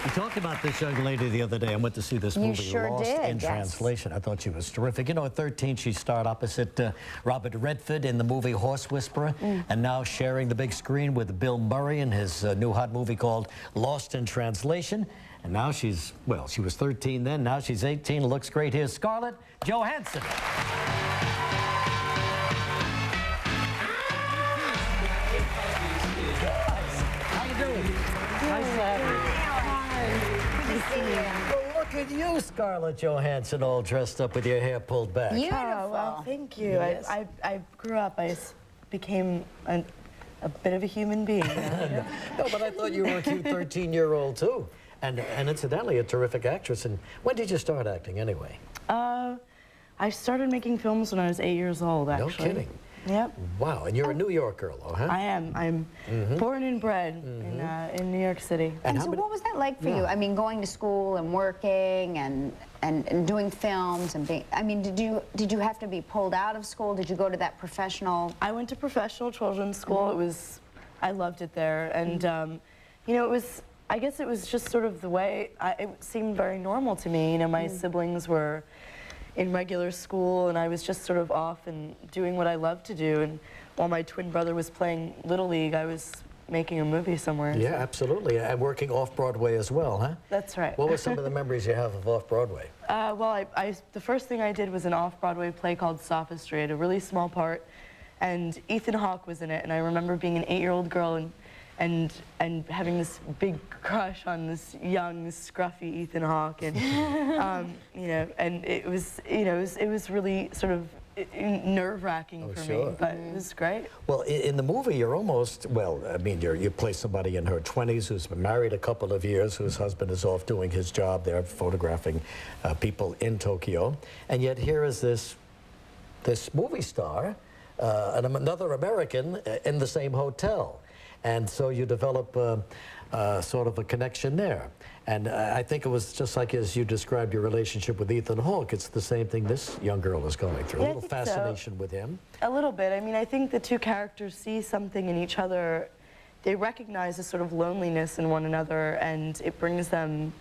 We talked about this young lady the other day. I went to see this movie, sure Lost did, in yes. Translation. I thought she was terrific. You know, at 13, she starred opposite Robert Redford in the movie Horse Whisperer, and now sharing the big screen with Bill Murray in his new hot movie called Lost in Translation. And now she's, well, she was 13 then, now she's 18, looks great. Here's Scarlett Johansson. How you doing? Nice to have you. Well, look at you, Scarlett Johansson, all dressed up with your hair pulled back. Beautiful. Oh, well, thank you. Yes. I grew up, became a bit of a human being. No, but I thought you were a cute 13-year-old, too. And incidentally, a terrific actress. And when did you start acting, anyway? I started making films when I was 8 years old, actually. No kidding. Yep. Wow, and you're a New York girl, though, huh? I am. I'm born and bred in New York City. And so what was that like for you? I mean, going to school and working and doing films and being, I mean, did you have to be pulled out of school? Did you go to that professional? I went to professional children's school. I loved it there. And, you know, I guess it was just sort of the way, it seemed very normal to me. You know, my siblings were in regular school, and I was just sort of off and doing what I loved to do. And while my twin brother was playing Little League, I was making a movie somewhere. Yeah, absolutely. And working off-Broadway as well, huh? That's right. What were some of the memories you have of off-Broadway? Well, the first thing I did was an off-Broadway play called Sophistry. I had a really small part, and Ethan Hawke was in it. And I remember being an 8-year-old girl and having this big crush on this young, scruffy Ethan Hawke, and you know, and it was really sort of nerve-wracking for me, but it was great. Well, in the movie, you're almost, well, I mean, you play somebody in her 20s who's been married a couple of years, whose husband is off doing his job there, photographing people in Tokyo, and yet here is this movie star and another American in the same hotel. And so you develop sort of a connection there. And I think it was just like as you described your relationship with Ethan Hawke, it's the same thing this young girl is going through. Yeah, a little fascination with him. A little bit. I mean, I think the two characters see something in each other. They recognize a sort of loneliness in one another, and it brings them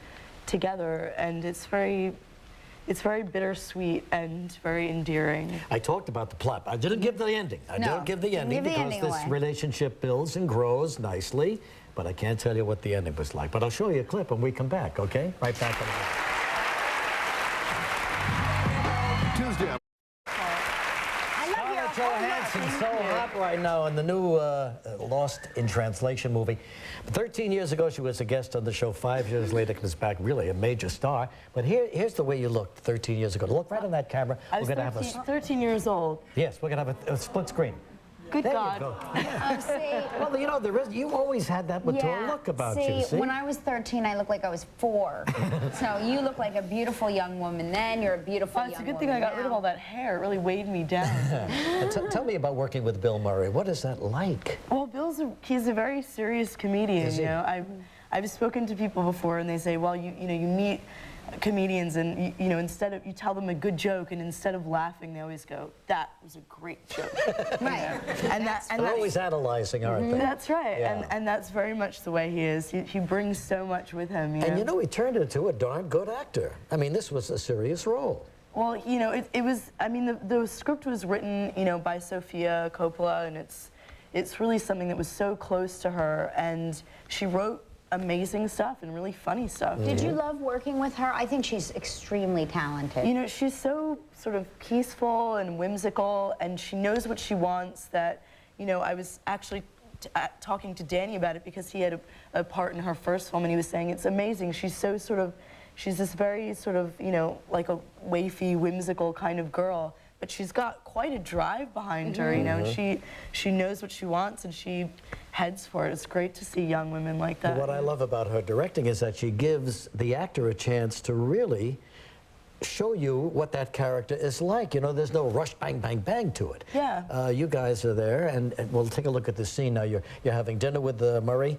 together. And it's very bittersweet and very endearing. I talked about the plot. I didn't give the ending. I didn't give the ending because this relationship builds and grows nicely, but I can't tell you what the ending was like. But I'll show you a clip when we come back, okay? Right back on the Tuesday. Scarlett Johansson, so hot right now in the new Lost in Translation movie. 13 years ago, she was a guest on the show. 5 years later, comes back, really a major star. But here's the way you looked 13 years ago. Look right on that camera. I was 13 years old. Yes, we're going to have a split screen. Good there God. You go. See, well, you know, you always had that mature look about you, see? When I was 13, I looked like I was 4. So you look like a beautiful young woman then. You're a beautiful young woman. It's a good thing I got rid of all that hair. It really weighed me down. Tell me about working with Bill Murray. What is that like? Well, he's a very serious comedian. You know, I've spoken to people before, and they say, well, you know, you meet comedians, and you know, you tell them a good joke, and instead of laughing, they always go, "That was a great joke." Right. And they're always analyzing, aren't they? That's right. Yeah. And that's very much the way he is. He brings so much with him. And you know, he turned into a darn good actor. I mean, this was a serious role. Well, you know, it was. I mean, the script was written, you know, by Sofia Coppola, and it's really something that was so close to her, and she wrote amazing stuff and really funny stuff. Did you love working with her? I think she's extremely talented. You know, she's so sort of peaceful and whimsical, and she knows what she wants. That, you know, I was actually talking to Danny about it because he had a part in her first film, and he was saying it's amazing. She's so sort of, she's this very sort of, you know, like a wafy, whimsical kind of girl, but she's got quite a drive behind her, you know, and she knows what she wants, and she heads for it. It's great to see young women like that. What I love about her directing is that she gives the actor a chance to really show you what that character is like. You know, there's no rush, bang, bang, bang to it. Yeah. You guys are there, and we'll take a look at this scene now. You're having dinner with Murray.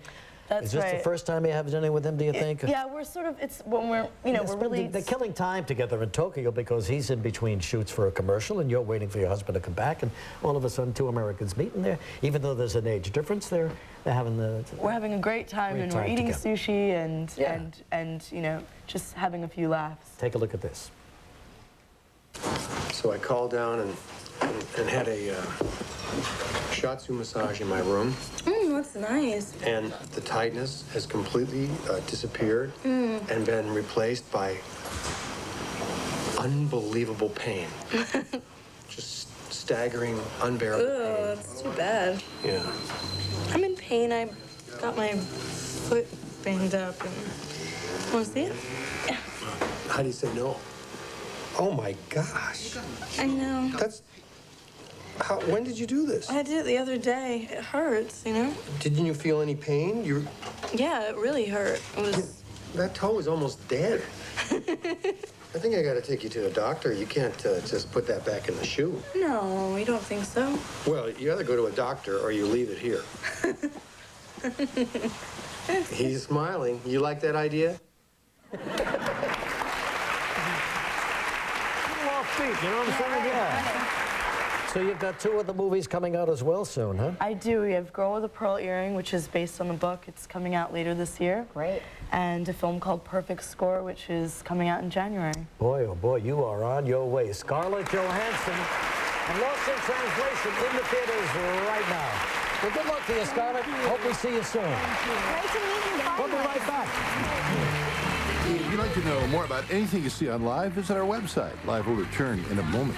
That's Is this the right. first time you have dinner with him, do you think? Yeah, we're sort of, it's when we're, you know, It's we're been- really... They're killing time together in Tokyo because he's in between shoots for a commercial and you're waiting for your husband to come back, and all of a sudden two Americans meet, and even though there's an age difference, they're having the... We're having a great time, and we're eating sushi and you know, just having a few laughs. Take a look at this. So I called down and had a shiatsu massage in my room. That's nice. And the tightness has completely disappeared and been replaced by unbelievable pain. Just staggering, unbearable pain. That's too bad. Yeah. I'm in pain. I got my foot banged up. And... Want to see it? Yeah. How do you say no? Oh my gosh. I know. That's... when did you do this? I did it the other day. It hurts, you know? Didn't you feel any pain? Yeah, it really hurt. It was... That toe is almost dead. I think I got to take you to a doctor. You can't just put that back in the shoe. No, you don't think so? Well, you either go to a doctor or you leave it here. He's smiling. You like that idea? Offbeat, you know what I'm saying? Yeah. So you've got two of the movies coming out as well soon, huh? I do. We have Girl with a Pearl Earring, which is based on the book. It's coming out later this year. Great. And a film called Perfect Score, which is coming out in January. Boy, oh boy, you are on your way. Scarlett Johansson and Lost in Translation in the theaters right now. Well, good luck to you, Scarlett. Hope we see you soon. Great to meet you. We'll be right back. If you'd like to know more about anything you see on Live, visit our website. Live will return in a moment.